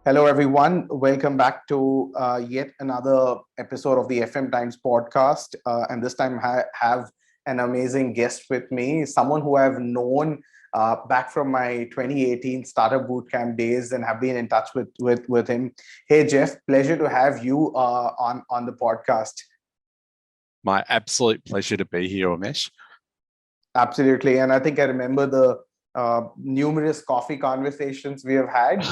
Hello, everyone. Welcome back to yet another episode of the FM Times podcast. And this time, I have an amazing guest with me, someone who I've known back from my 2018 startup bootcamp days and have been in touch with him. Hey, Jeff, pleasure to have you on the podcast. My absolute pleasure to be here, Umesh. Absolutely. And I think I remember the numerous coffee conversations we have had.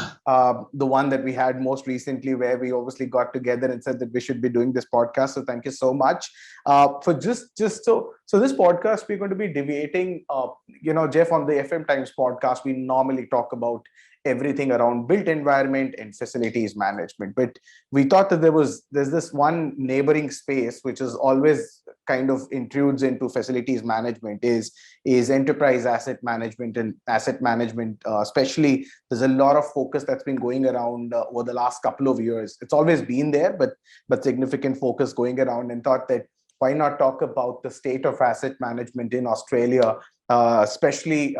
The one that we had most recently, where we obviously got together and said that we should be doing this podcast. So thank you so much for just so this podcast we're going to be debating. Jeff, on the FM Times podcast, we normally talk about everything around built environment and facilities management, but we thought that there's this one neighboring space which is always kind of intrudes into facilities management is enterprise asset management. And asset management, especially, there's a lot of focus that's been going around over the last couple of years. It's always been there, but significant focus going around, and thought that why not talk about the state of asset management in Australia, especially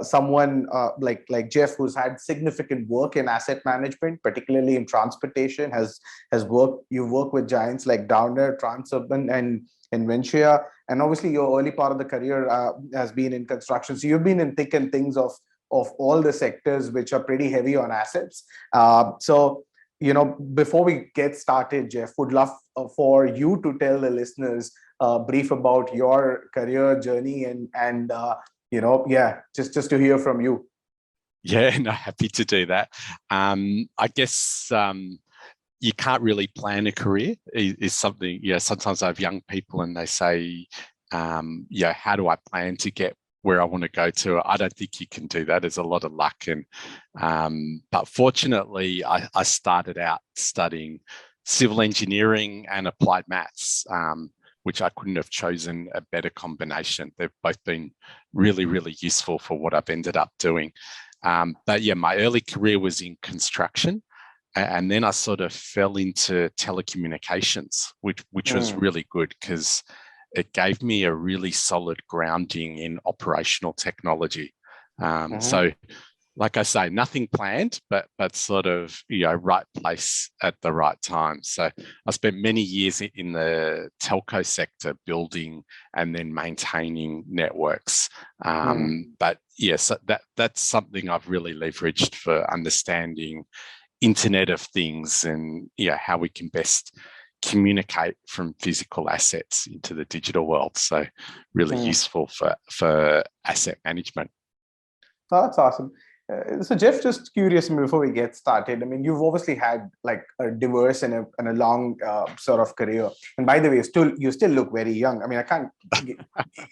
someone like Jeff, who's had significant work in asset management, particularly in transportation, has worked. You've worked with giants like Downer, Transurban, and Ventia, and obviously your early part of the career has been in construction. So you've been in thick and things of all the sectors which are pretty heavy on assets. Before we get started, Jeff, would love for you to tell the listeners brief about your career journey and just to hear from you. Yeah, no, happy to do that. I guess you can't really plan a career is something, sometimes I have young people and they say, how do I plan to get where I want to go to? I don't think you can do that. There's a lot of luck. But fortunately, I started out studying civil engineering and applied maths, which I couldn't have chosen a better combination. They've both been really, really useful for what I've ended up doing. But yeah, my early career was in construction. And then I sort of fell into telecommunications, which was really good because it gave me a really solid grounding in operational technology. So, like I say, nothing planned, but sort of, right place at the right time. So I spent many years in the telco sector building and then maintaining networks. But yes, that's something I've really leveraged for understanding Internet of Things and how we can best communicate from physical assets into the digital world. So really useful for asset management. Oh, that's awesome. So Jeff, just curious before we get started, I mean, you've obviously had like a diverse and a long sort of career. And by the way, you still look very young. I mean, I can't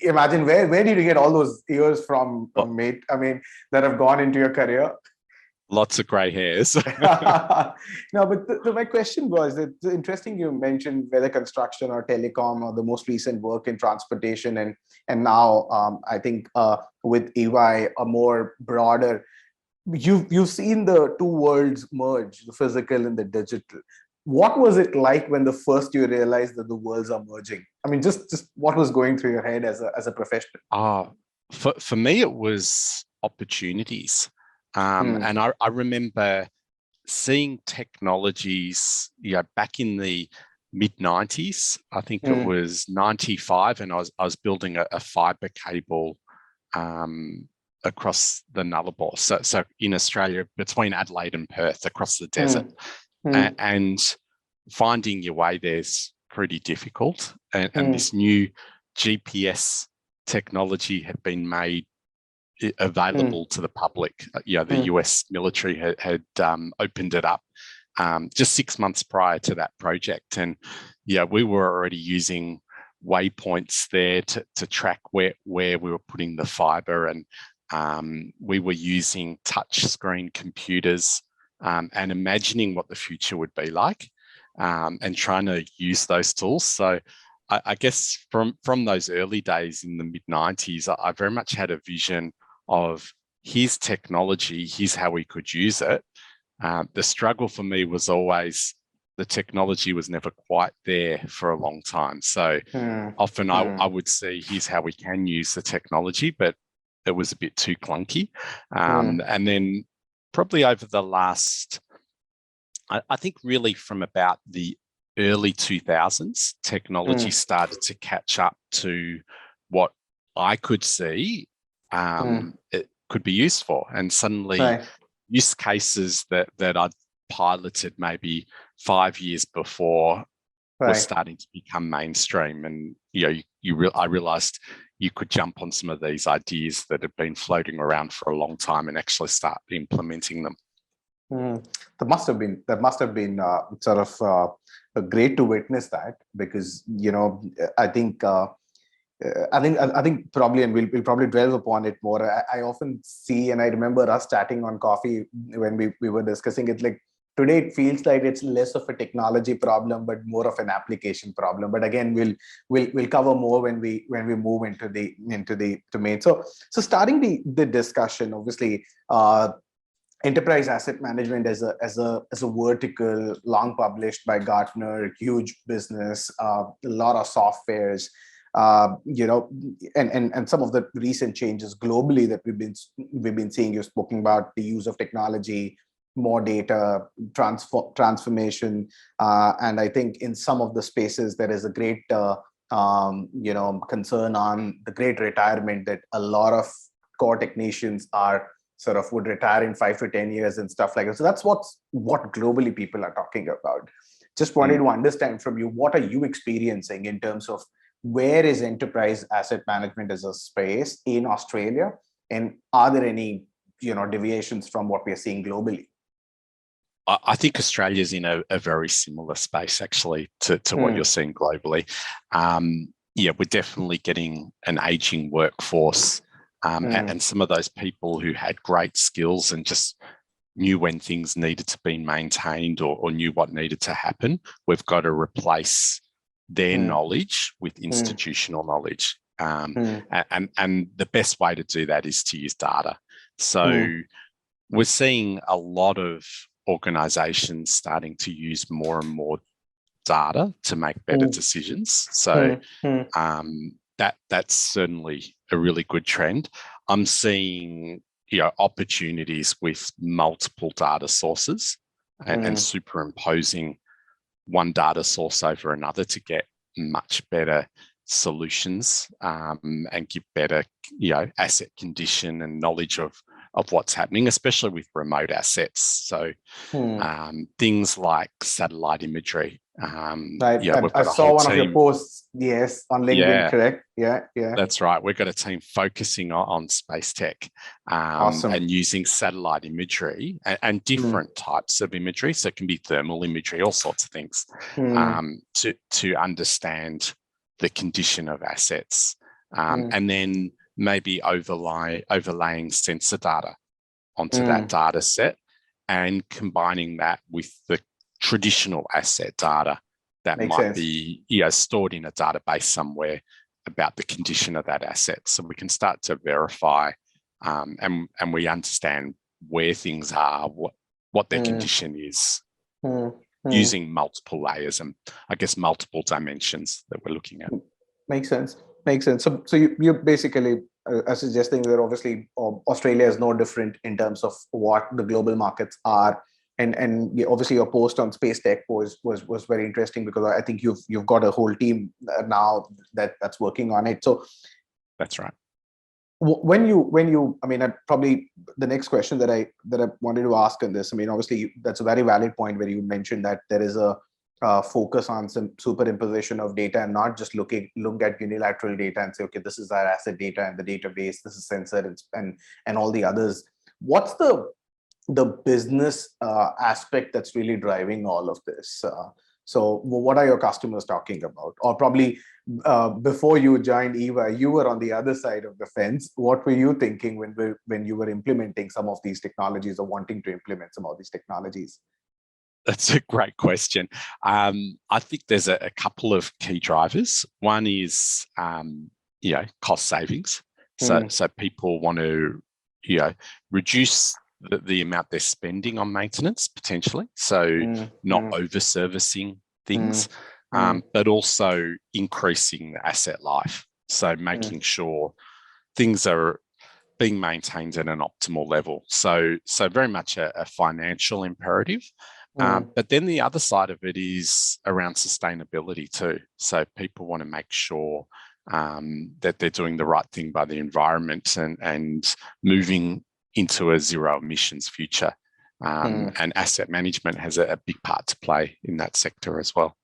imagine where did you get all those years from, mate? I mean, that have gone into your career. Lots of grey hairs. No, but my question was, it's interesting you mentioned whether construction or telecom or the most recent work in transportation and now I think with EY a more broader. You've seen the two worlds merge, the physical and the digital. What was it like when the first you realized that the worlds are merging? I mean, just what was going through your head as a professional? For me, it was opportunities. And I remember seeing technologies, back in the mid-90s. I think it was 95, and I was building a fiber cable across the Nullarbor. So in Australia, between Adelaide and Perth, across the desert. And finding your way there's pretty difficult. And this new GPS technology had been made available to the public. The US military had opened it up just 6 months prior to that project. And we were already using waypoints there to track where we were putting the fiber, and we were using touch screen computers and imagining what the future would be like, and trying to use those tools. So I guess from those early days in the mid-90s, I very much had a vision of here's technology, here's how we could use it. The struggle for me was always the technology was never quite there for a long time. So often I would see here's how we can use the technology, but it was a bit too clunky. And then probably over the last I think really from about the early 2000s, technology started to catch up to what I could see it could be used for. And suddenly use cases that I'd piloted maybe 5 years before was starting to become mainstream. And I realized you could jump on some of these ideas that have been floating around for a long time and actually start implementing them. That must have been sort of great to witness that, because I think probably, and we'll probably delve upon it more. I often see, and I remember us chatting on coffee when we were discussing it, like today it feels like it's less of a technology problem but more of an application problem. But again, we'll cover more when we move into the domain. So starting the discussion, obviously, enterprise asset management as a vertical, long published by Gartner, huge business, a lot of softwares, and some of the recent changes globally that we've been seeing. You've spoken about the use of technology, more data, transformation, and I think in some of the spaces there is a great concern on the great retirement, that a lot of core technicians would retire in 5 to 10 years and stuff like that. So that's what globally people are talking about. Just wanted to understand from you, what are you experiencing in terms of where is enterprise asset management as a space in Australia, and are there any deviations from what we are seeing globally? I think Australia's in a very similar space actually to what you're seeing globally. We're definitely getting an aging workforce. And some of those people who had great skills and just knew when things needed to be maintained or knew what needed to happen, we've got to replace their knowledge with institutional knowledge. And the best way to do that is to use data. So we're seeing a lot of organizations starting to use more and more data to make better decisions. So that's certainly a really good trend. I'm seeing opportunities with multiple data sources and superimposing one data source over another to get much better solutions and give better asset condition and knowledge of what's happening, especially with remote assets. So things like satellite imagery. I saw one of your posts, yes, on LinkedIn, correct? Yeah. That's right. We've got a team focusing on space tech and using satellite imagery and different types of imagery. So it can be thermal imagery, all sorts of things, to understand the condition of assets, and then maybe overlaying sensor data onto that data set and combining that with the traditional asset data that might be stored in a database somewhere about the condition of that asset. So we can start to verify and we understand where things are, what their condition is, using multiple layers and I guess multiple dimensions that we're looking at. Makes sense. So you basically are suggesting that obviously Australia is no different in terms of what the global markets are, and obviously your post on space tech was very interesting, because I think you've got a whole team now that's working on it. So that's right. When you I mean, probably the next question that I wanted to ask on this, I mean, obviously that's a very valid point where you mentioned that there is a focus on some superimposition of data and not just look at unilateral data and say, okay, this is our asset data and the database, this is sensor and all the others. What's the business aspect that's really driving all of this? So what are your customers talking about? Or probably before you joined EVA, you were on the other side of the fence. What were you thinking when you were implementing some of these technologies or wanting to implement some of these technologies? That's a great question. I think there's a couple of key drivers. One is, cost savings. So people want to, reduce the amount they're spending on maintenance potentially. So not over servicing things, but also increasing the asset life. So making sure things are being maintained at an optimal level. So very much a financial imperative, But then the other side of it is around sustainability too. So people want to make sure that they're doing the right thing by the environment and moving into a zero emissions future. And asset management has a big part to play in that sector as well.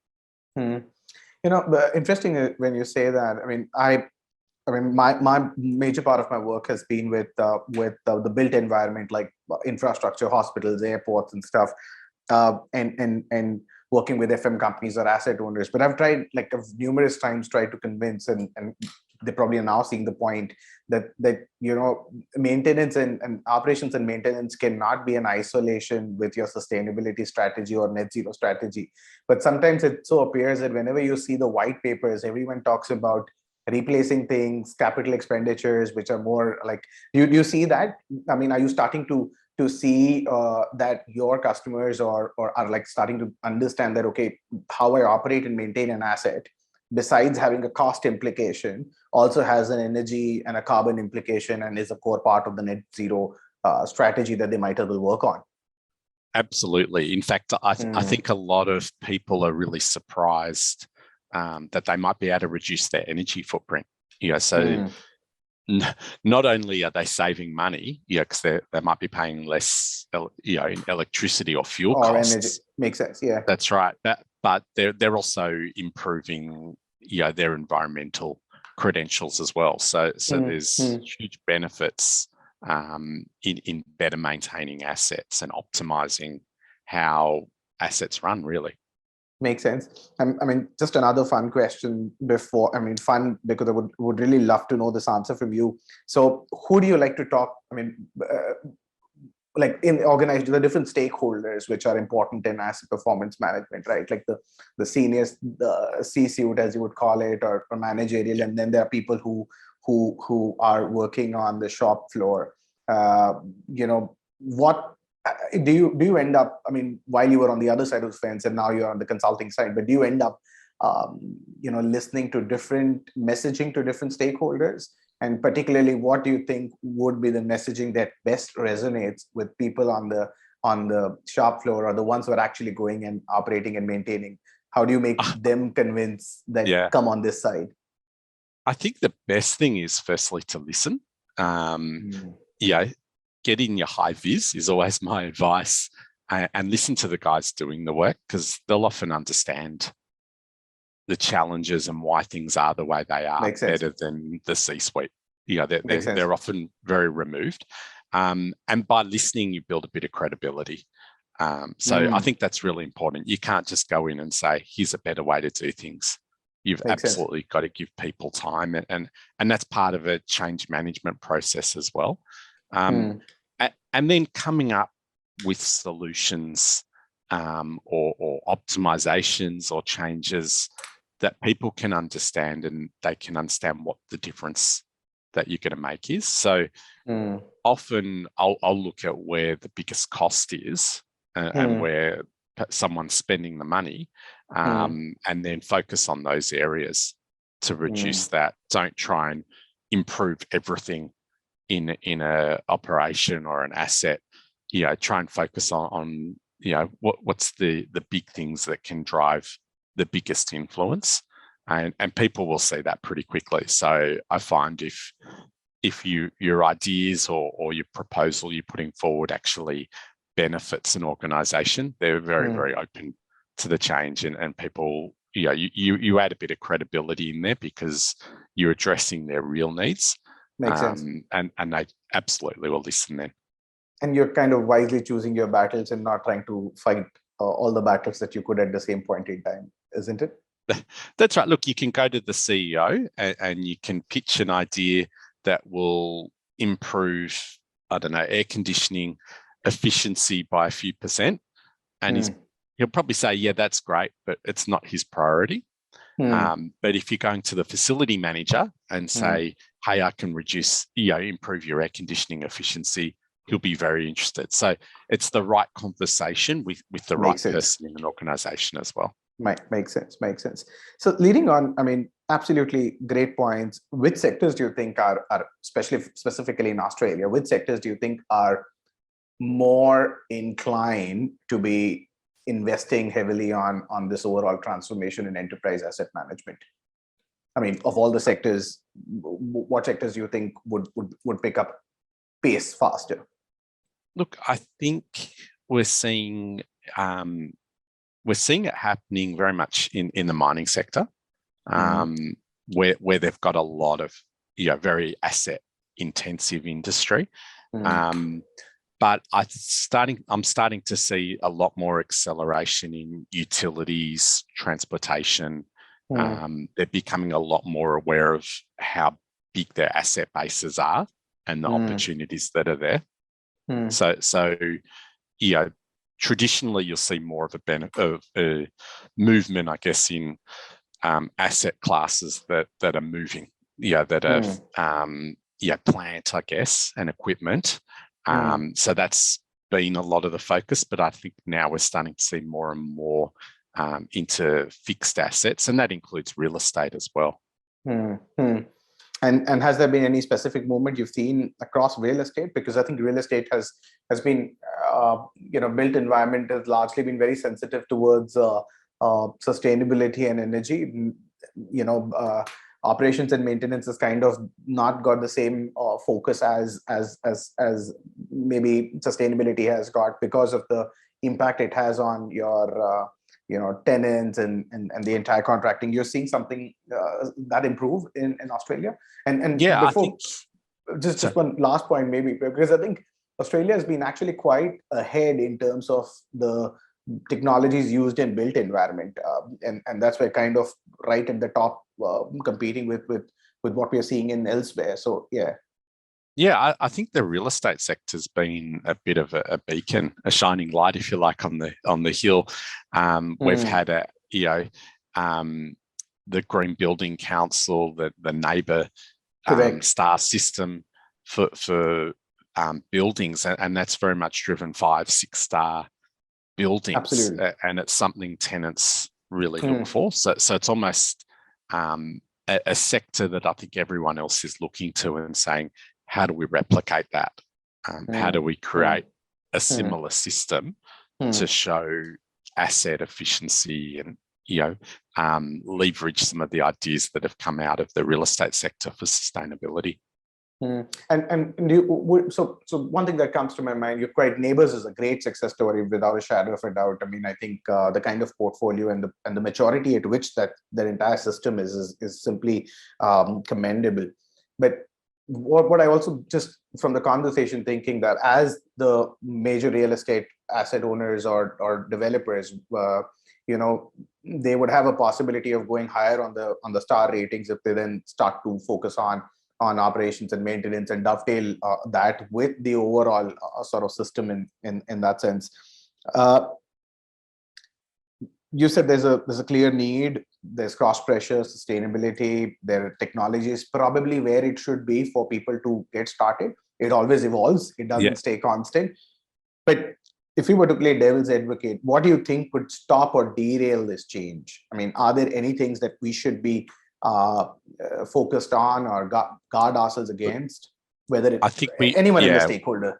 But interesting when you say that. My major part of my work has been with the built environment, like infrastructure, hospitals, airports, and stuff, and working with FM companies or asset owners. But I've tried, like, I've numerous times tried to convince, and they probably are now seeing the point that maintenance and operations and maintenance cannot be an isolation with your sustainability strategy or net zero strategy. But sometimes it so appears that whenever you see the white papers, everyone talks about replacing things, capital expenditures, which are more like, you see that? I mean, are you starting to see that your customers are like starting to understand that, okay, how I operate and maintain an asset, besides having a cost implication, also has an energy and a carbon implication, and is a core part of the net zero strategy that they might as well work on? Absolutely. In fact, I think a lot of people are really surprised that they might be able to reduce their energy footprint. So not only are they saving money, because they might be paying less, in electricity or fuel costs. Energy. Makes sense. Yeah, that's right. But they're also improving, their environmental credentials as well. So there's huge benefits in better maintaining assets and optimizing how assets run, really. Makes sense. I mean, just another fun question before, fun because I would really love to know this answer from you. So who do you like to talk, like in the different stakeholders which are important in asset performance management, right? Like the seniors, the C-suite, as you would call it, or managerial, and then there are people who are working on the shop floor. What do you end up, while you were on the other side of the fence and now you're on the consulting side, but do you end up listening to different messaging to different stakeholders? And particularly, what do you think would be the messaging that best resonates with people on the shop floor, or the ones who are actually going and operating and maintaining? How do you make them convince that come on this side? I think the best thing is firstly to listen. Get in your high vis is always my advice, and listen to the guys doing the work, because they'll often understand the challenges and why things are the way they are better than the C-suite. They're often very removed. And by listening, you build a bit of credibility. I think that's really important. You can't just go in and say, here's a better way to do things. You've absolutely got to give people time. And that's part of a change management process as well. And then coming up with solutions or optimizations or changes that people can understand, and they can understand what the difference that you're going to make is. So often I'll look at where the biggest cost is and where someone's spending the money, and then focus on those areas to reduce that. Don't try and improve everything in a operation or an asset. Try and focus on what's the big things that can drive the biggest influence, and people will see that pretty quickly. So I find if your ideas or your proposal you're putting forward actually benefits an organization, they're very very open to the change, and people, you add a bit of credibility in there because you're addressing their real needs. Makes sense. And they absolutely will listen then. And you're kind of wisely choosing your battles and not trying to fight all the battles that you could at the same point in time, isn't it? That's right. Look, you can go to the CEO and you can pitch an idea that will improve, air conditioning efficiency by a few percent. And he'll probably say, yeah, that's great, but it's not his priority. But if you're going to the facility manager and say, hey, I can improve your air conditioning efficiency, he'll be very interested. So it's the right conversation with the right person in an organization as well. Makes sense. So leading on, absolutely great points. Which sectors do you think are specifically in Australia, which sectors do you think are more inclined to be investing heavily on this overall transformation in enterprise asset management? I mean, of all the sectors, what sectors do you think would pick up pace faster? Look, I think we're seeing it happening very much in the mining sector, where they've got a lot of very asset intensive industry. But I'm starting to see a lot more acceleration in utilities, transportation. They're becoming a lot more aware of how big their asset bases are and the opportunities that are there. So traditionally you'll see more of a movement, I guess, in asset classes that are moving, that are plant, I guess, and equipment. So that's been a lot of the focus, but I think now we're starting to see more and more into fixed assets, and that includes real estate as well. And has there been any specific movement you've seen across real estate? Because I think real estate has been, built environment has largely been very sensitive towards sustainability and energy. Operations and maintenance has kind of not got the same focus as maybe sustainability has got, because of the impact it has on your tenants and the entire contracting. You're seeing something that improve in Australia, and yeah, before, I think just one last point maybe, because I think Australia has been actually quite ahead in terms of the technologies used in built environment, and that's where kind of right at the top, competing with what we're seeing in elsewhere. So yeah, I think the real estate sector's been a bit of a beacon, a shining light, if you like, on the hill. We've had the Green Building Council, the NABER star system for buildings, and that's very much driven 5-6 star buildings. Absolutely. And it's something tenants really look for. So it's almost a sector that I think everyone else is looking to and saying, how do we replicate that? How do we create a similar system to show asset efficiency and leverage some of the ideas that have come out of the real estate sector for sustainability? So one thing that comes to my mind, you're quite, Neighbours is a great success story without a shadow of a doubt. I mean, I think the kind of portfolio and the maturity at which that entire system is simply commendable. But what I also, just from the conversation, thinking that as the major real estate asset owners or developers, they would have a possibility of going higher on the star ratings if they then start to focus on operations and maintenance and dovetail that with the overall sort of system in that sense. You said there's a clear need, there's cross pressure, sustainability, their technology is probably where it should be for people to get started. It always evolves, it doesn't stay constant. But if we were to play devil's advocate, what do you think would stop or derail this change? I mean, are there any things that we should be focused on or guard ourselves against, whether it's, I think anyone in the stakeholder?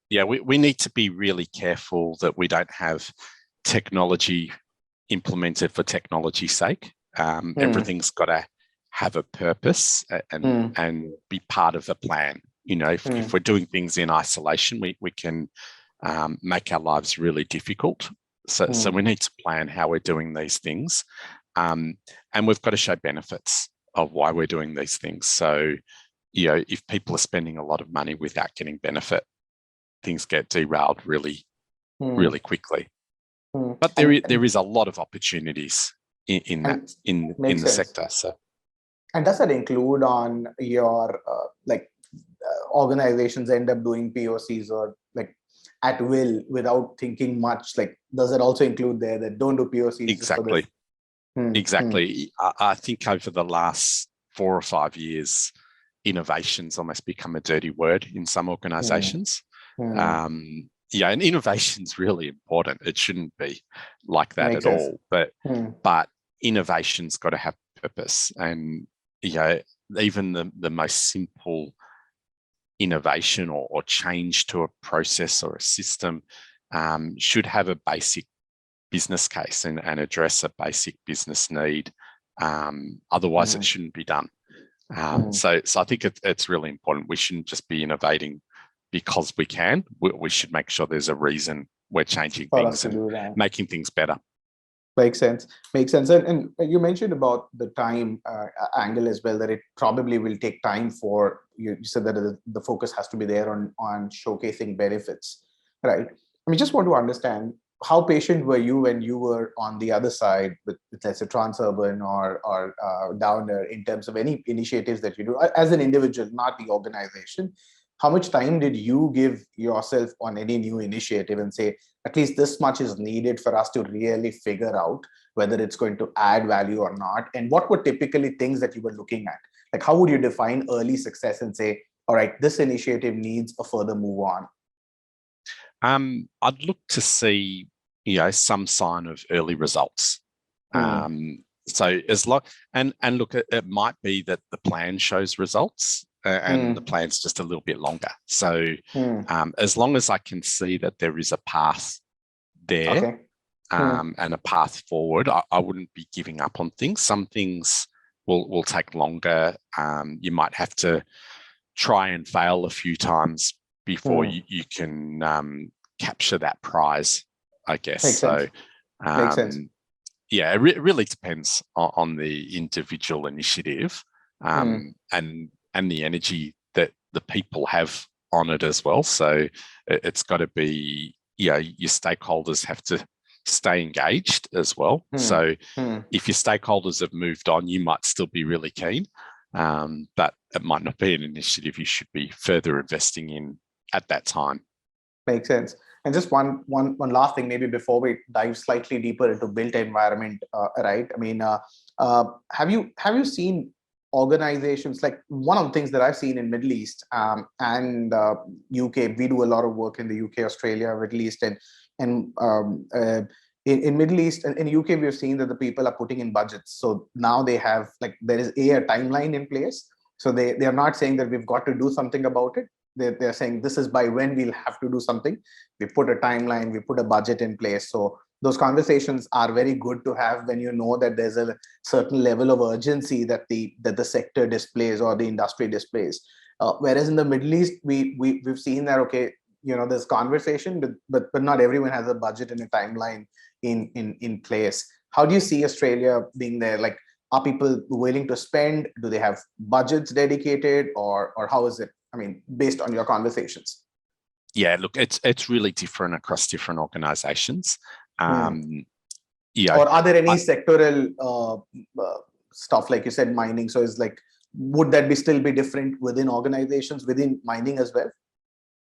We need to be really careful that we don't have technology implemented for technology's sake. Everything's got to have a purpose and be part of the plan. If we're doing things in isolation, we can make our lives really difficult. So we need to plan how we're doing these things. And we've got to show benefits of why we're doing these things. So, if people are spending a lot of money without getting benefit, things get derailed really quickly. But there is a lot of opportunities in the sector. So, and does that include on your organizations end up doing POCs or like at will without thinking much? Like, does it also include there that don't do POCs? Exactly. Exactly. I think over the last 4 or 5 years, innovation's almost become a dirty word in some organizations. And innovation's really important. It shouldn't be like that at all. But innovation's got to have purpose. And even the most simple innovation or change to a process or a system should have a basic business case and address a basic business need. Otherwise, it shouldn't be done. So I think it's really important. We shouldn't just be innovating because we can. We should make sure there's a reason we're changing things and making things better. Makes sense. And you mentioned about the time angle as well, that it probably will take time for you said that the focus has to be there on showcasing benefits, right? I mean, just want to understand, how patient were you when you were on the other side with let's say Transurban or Downer, in terms of any initiatives that you do as an individual, not the organization? How much time did you give yourself on any new initiative and say, at least this much is needed for us to really figure out whether it's going to add value or not? And what were typically things that you were looking at? Like, how would you define early success and say, all right, this initiative needs a further move on? I'd look to see, some sign of early results. So as long and look, it might be that the plan shows results and the plan's just a little bit longer. So as long as I can see that there is a path there and a path forward, I wouldn't be giving up on things. Some things will take longer. You might have to try and fail a few times before you can capture that prize, I guess. Makes sense. Yeah, it really depends on the individual initiative and the energy that the people have on it as well. So it's got to be, your stakeholders have to stay engaged as well. So if your stakeholders have moved on, you might still be really keen, but it might not be an initiative you should be further investing in at that time. Makes sense. And just one last thing, maybe before we dive slightly deeper into built environment, right? I mean, have you seen organizations, like one of the things that I've seen in Middle East and UK, we do a lot of work in the UK, Australia, Middle East, and in Middle East and in UK, we've seen that the people are putting in budgets. So now they have, like, there is a timeline in place. So they are not saying that we've got to do something about it. They're saying this is by when we'll have to do something. We put a timeline, we put a budget in place. So those conversations are very good to have when you know that there's a certain level of urgency that the sector displays or the industry displays. Whereas in the Middle East, we've seen that, okay, there's conversation, but not everyone has a budget and a timeline in place. How do you see Australia being there? Like, are people willing to spend? Do they have budgets dedicated, or how is it? I mean, based on your conversations. Yeah, look, it's really different across different organizations. Or are there any sectoral stuff, like you said, mining? So it's like, would that still be different within organizations, within mining as well?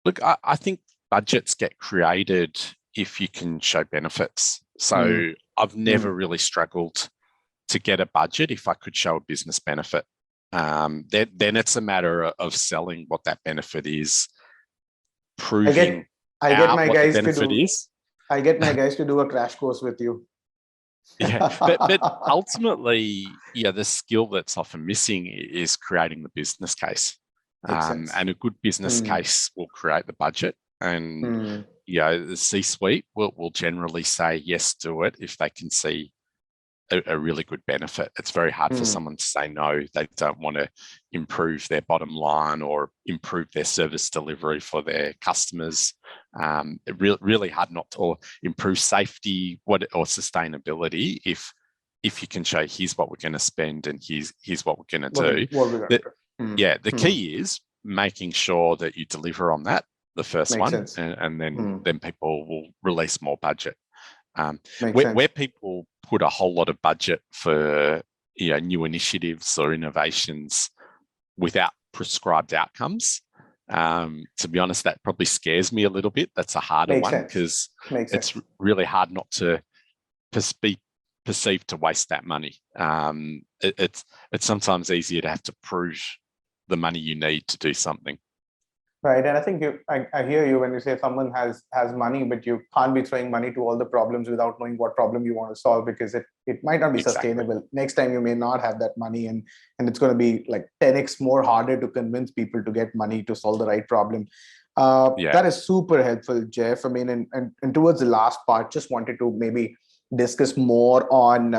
Look, I think budgets get created if you can show benefits. So I've never really struggled to get a budget if I could show a business benefit. Then it's a matter of selling what that benefit is, proving I get my what guys the benefit is. I get my guys to do a crash course with you. Yeah, but ultimately, the skill that's often missing is creating the business case. And a good business case will create the budget, and the C-suite will generally say yes, do it if they can see a really good benefit. It's very hard for someone to say no. They don't want to improve their bottom line or improve their service delivery for their customers. Really hard not to, or improve safety or sustainability if you can show, here's what we're going to spend and here's what we're going to do. The key is making sure that you deliver on that, the first Makes one, sense. and then people will release more budget. Where people put a whole lot of budget for new initiatives or innovations without prescribed outcomes, to be honest, that probably scares me a little bit. That's a harder one, because it's really hard not to be perceived to waste that money. It's sometimes easier to have to prove the money you need to do something. Right, and I think I hear you when you say someone has money, but you can't be throwing money to all the problems without knowing what problem you want to solve, because it might not be sustainable. Next time you may not have that money, and it's going to be like 10x more harder to convince people to get money to solve the right problem. That is super helpful, Jeff. I mean, and towards the last part, just wanted to maybe discuss more on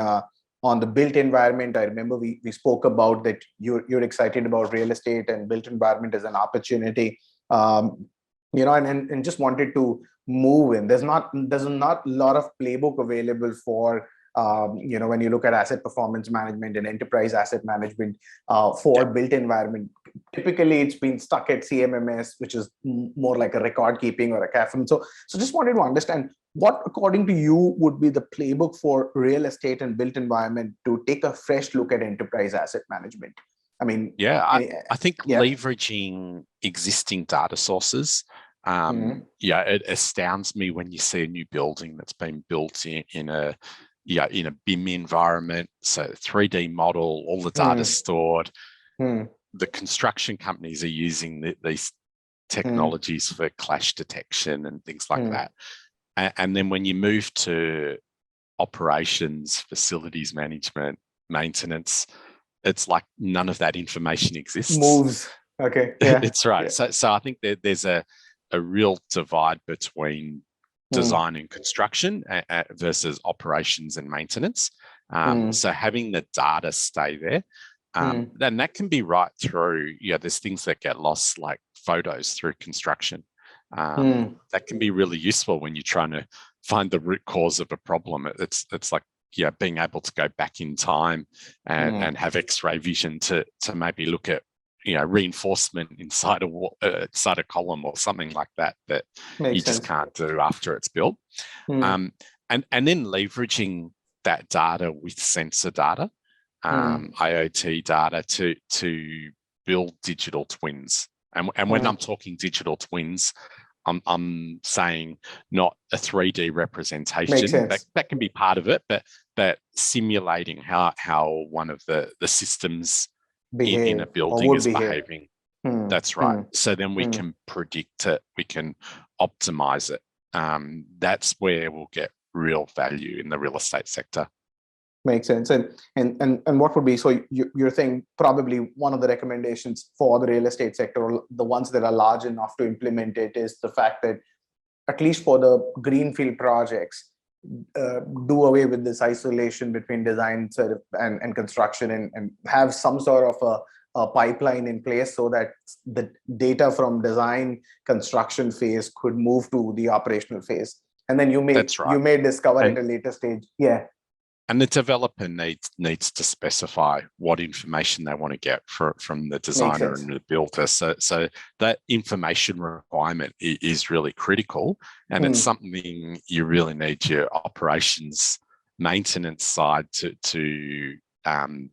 the built environment. I remember we spoke about that you're excited about real estate and built environment as an opportunity. And just wanted to move in. There's not a lot of playbook available for when you look at asset performance management and enterprise asset management for built environment. Typically, it's been stuck at CMMS, which is more like a record keeping or a CAFM. So just wanted to understand what, according to you, would be the playbook for real estate and built environment to take a fresh look at enterprise asset management. I mean, I think leveraging existing data sources. It astounds me when you see a new building that's been built in a BIM environment, so 3D model, all the data stored. The construction companies are using these technologies for clash detection and things like that. And then when you move to operations, facilities management, maintenance, it's like none of that information exists. Moves. Okay. Yeah. It's right. Yeah. So I think there's a real divide between design and construction versus operations and maintenance. So having the data stay there, then that can be right through, there's things that get lost, like photos through construction. That can be really useful when you're trying to find the root cause of a problem. It's like, being able to go back in time and have X-ray vision to maybe look at, reinforcement inside a column or something like that you just can't do after it's built. And then leveraging that data with sensor data, IoT data to build digital twins. And when I'm talking digital twins, I'm saying not a 3D representation. That can be part of it, but simulating how one of the systems in a building is behaving. That's right. So then we can predict it, we can optimize it. That's where we'll get real value in the real estate sector. Makes sense. And what would be, so you're saying probably one of the recommendations for the real estate sector, or the ones that are large enough to implement it, is the fact that at least for the greenfield projects, do away with this isolation between design and construction, and have some sort of a pipeline in place so that the data from design construction phase could move to the operational phase. And then you may discover at a later stage. Yeah. And the developer needs to specify what information they want to get from the designer and the builder. So that information requirement is really critical, and it's something you really need your operations maintenance side to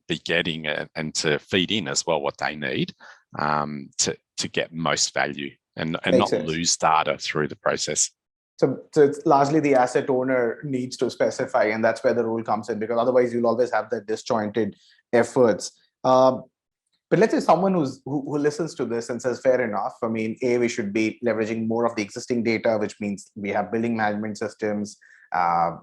be getting and to feed in as well what they need to get most value and not lose data through the process. So it's largely the asset owner needs to specify, and that's where the rule comes in, because otherwise you'll always have the disjointed efforts. But let's say someone who listens to this and says, fair enough. I mean, we should be leveraging more of the existing data, which means we have building management systems.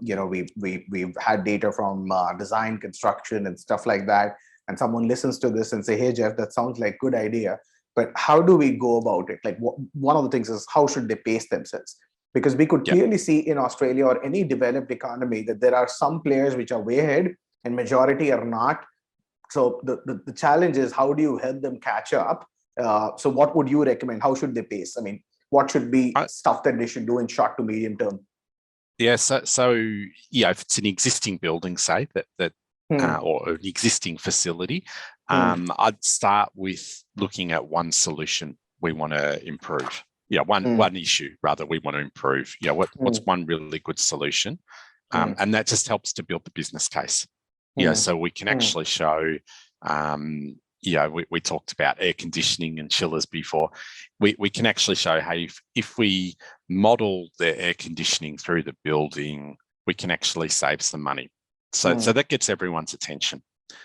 We've had data from design, construction, and stuff like that. And someone listens to this and say, hey, Jeff, that sounds like a good idea. But how do we go about it? Like, one of the things is, how should they pace themselves? Because we could clearly see in Australia or any developed economy that there are some players which are way ahead and majority are not. So the challenge is, how do you help them catch up? So what would you recommend? How should they pace? I mean, what should be stuff that they should do in short to medium term? Yeah, so if it's an existing building, say that or an existing facility, I'd start with looking at one solution we want to improve. One issue rather we want to improve. What's one really good solution, and that just helps to build the business case. So we can actually show. We talked about air conditioning and chillers before. We can actually show, hey, if we model the air conditioning through the building, we can actually save some money. So that gets everyone's attention,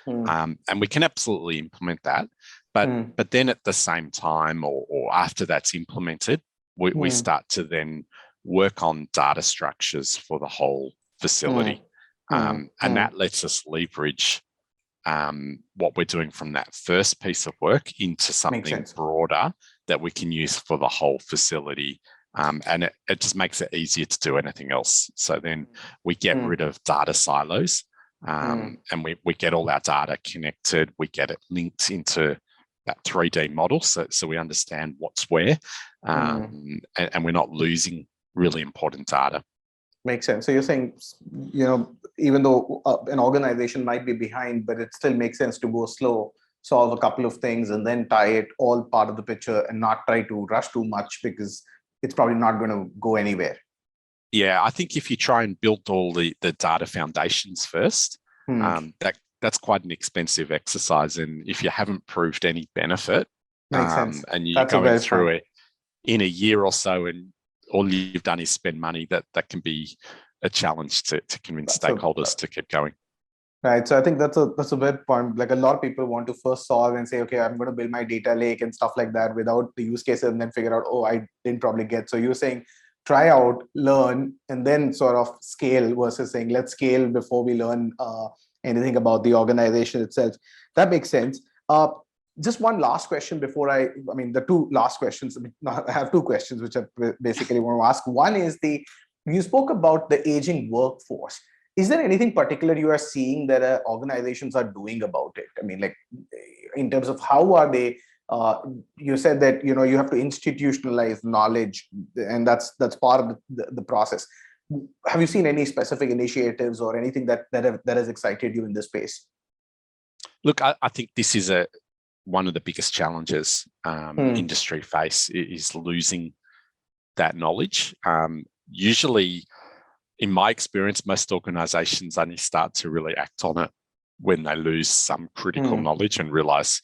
and we can absolutely implement that. But then at the same time, or after that's implemented, we start to then work on data structures for the whole facility, and that lets us leverage what we're doing from that first piece of work into something broader that we can use for the whole facility and it just makes it easier to do anything else. So then we get rid of data silos, and we get all our data connected. We get it linked into that 3D model, so we understand what's where, and we're not losing really important data. Makes sense. So you're saying, even though an organization might be behind, but it still makes sense to go slow, solve a couple of things, and then tie it all part of the picture and not try to rush too much, because it's probably not going to go anywhere. Yeah, I think if you try and build all the data foundations first, that's quite an expensive exercise. And if you haven't proved any benefit, makes sense. And you're going through it in a year or so, and all you've done is spend money, that can be a challenge to convince stakeholders to keep going. Right. So I think that's a good point. Like, a lot of people want to first solve and say, okay, I'm going to build my data lake and stuff like that without the use cases, and then figure out, oh, I didn't probably get. So you're saying try out, learn, and then sort of scale, versus saying let's scale before we learn anything about the organization itself. That makes sense. Just one last question before the two last questions. I have two questions which I basically want to ask. One is you spoke about the aging workforce. Is there anything particular you are seeing that organizations are doing about it? I mean, like, in terms of how are they? You said that you have to institutionalize knowledge, and that's part of the process. Have you seen any specific initiatives or anything that has excited you in this space? Look, I think this is one of the biggest challenges industry face, is losing that knowledge. Usually, in my experience, most organizations only start to really act on it when they lose some critical knowledge and realize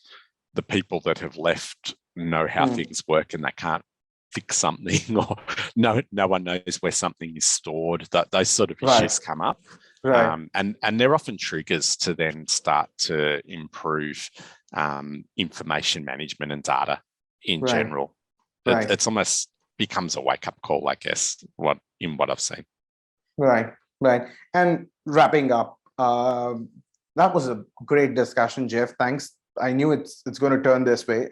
the people that have left know how things work, and they can't fix something, or no one knows where something is stored. Those sort of issues come up. Right. And they're often triggers to then start to improve information management and data in general. It's almost becomes a wake-up call, I guess, what I've seen. Right. And wrapping up, that was a great discussion, Jeff. Thanks. I knew it's going to turn this way,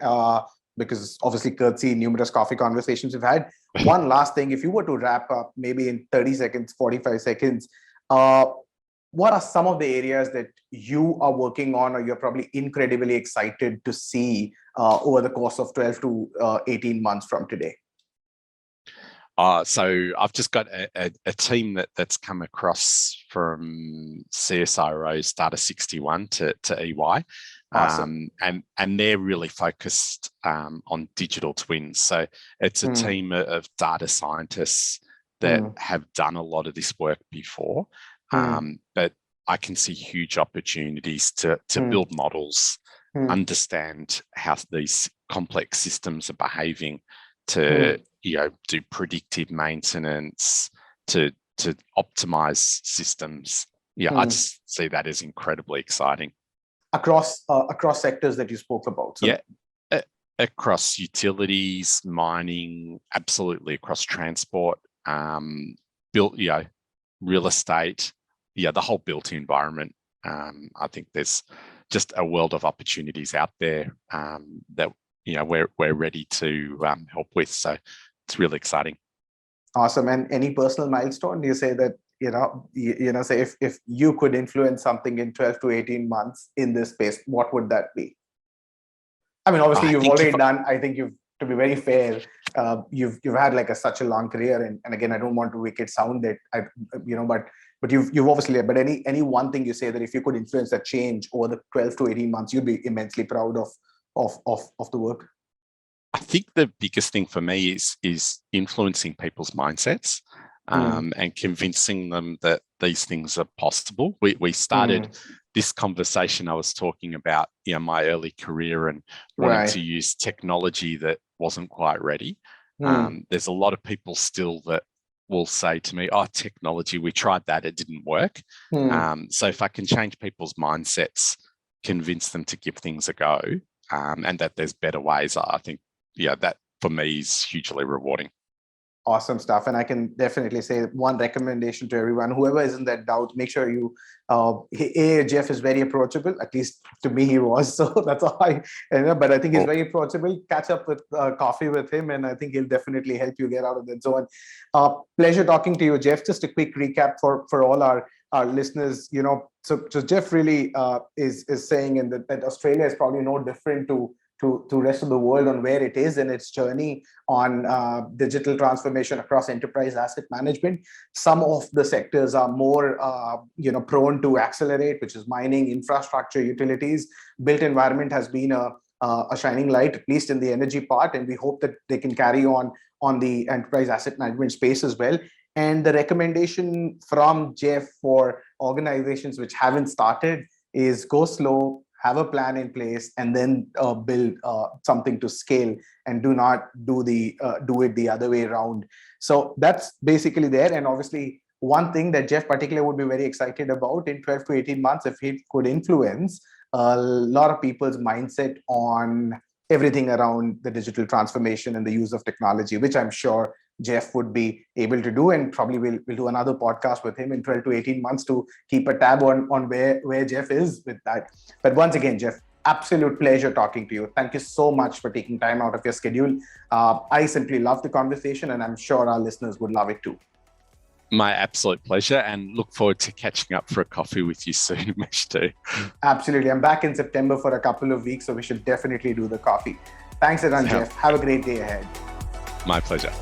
because obviously courtesy numerous coffee conversations we've had. One last thing, if you were to wrap up maybe in 30 seconds, 45 seconds, what are some of the areas that you are working on, or you're probably incredibly excited to see over the course of 12 to 18 months from today? So I've just got a team that's come across from CSIRO's Data 61 to EY. Awesome. And they're really focused on digital twins. So it's a team of data scientists that have done a lot of this work before. But I can see huge opportunities to build models, understand how these complex systems are behaving, to do predictive maintenance, to optimize systems. I just see that as incredibly exciting. Across sectors that you spoke about. So. Yeah, across utilities, mining, absolutely across transport, real estate, the whole built environment. I think there's just a world of opportunities out there that we're ready to help with. So it's really exciting. Awesome. And any personal milestone? You say that say if you could influence something in 12 to 18 months in this space, what would that be? I mean, obviously you've already done. I think to be very fair, you've had such a long career, and again, I don't want to make it sound that but you've obviously. But any one thing you say that if you could influence that change over the 12 to 18 months, you'd be immensely proud of the work. I think the biggest thing for me is influencing people's mindsets and convincing them that these things are possible. We started this conversation. I was talking about my early career and wanting to use technology that wasn't quite ready. There's a lot of people still that will say to me, "Oh, technology, we tried that, it didn't work." So if I can change people's mindsets, convince them to give things a go, and that there's better ways, I think that for me is hugely rewarding. Awesome stuff. And I can definitely say one recommendation to everyone, whoever is in that doubt, make sure you, Jeff is very approachable, at least to me he was. So that's all but I think he's very approachable. Catch up with coffee with him, and I think he'll definitely help you get out of that zone. Pleasure talking to you, Jeff. Just a quick recap for all our listeners, so Jeff really is saying that Australia is probably no different to rest of the world on where it is in its journey on digital transformation across enterprise asset management. Some of the sectors are more prone to accelerate, which is mining, infrastructure, utilities. Built environment has been a shining light, at least in the energy part, and we hope that they can carry on the enterprise asset management space as well. And the recommendation from Jeff for organizations which haven't started is go slow, have a plan in place, and then build something to scale, and do not do it the other way around. So that's basically there. And obviously, one thing that Jeff particularly would be very excited about in 12 to 18 months, if he could influence a lot of people's mindset on everything around the digital transformation and the use of technology, which I'm sure Jeff would be able to do, and probably we'll do another podcast with him in 12 to 18 months to keep a tab on where Jeff is with that. But once again, Jeff, absolute pleasure talking to you. Thank you so much for taking time out of your schedule. I simply love the conversation, and I'm sure our listeners would love it too. My absolute pleasure, and look forward to catching up for a coffee with you soon, Umesh, too. Absolutely. I'm back in September for a couple of weeks, so we should definitely do the coffee. Thanks a ton, Jeff. Have a great day ahead. My pleasure.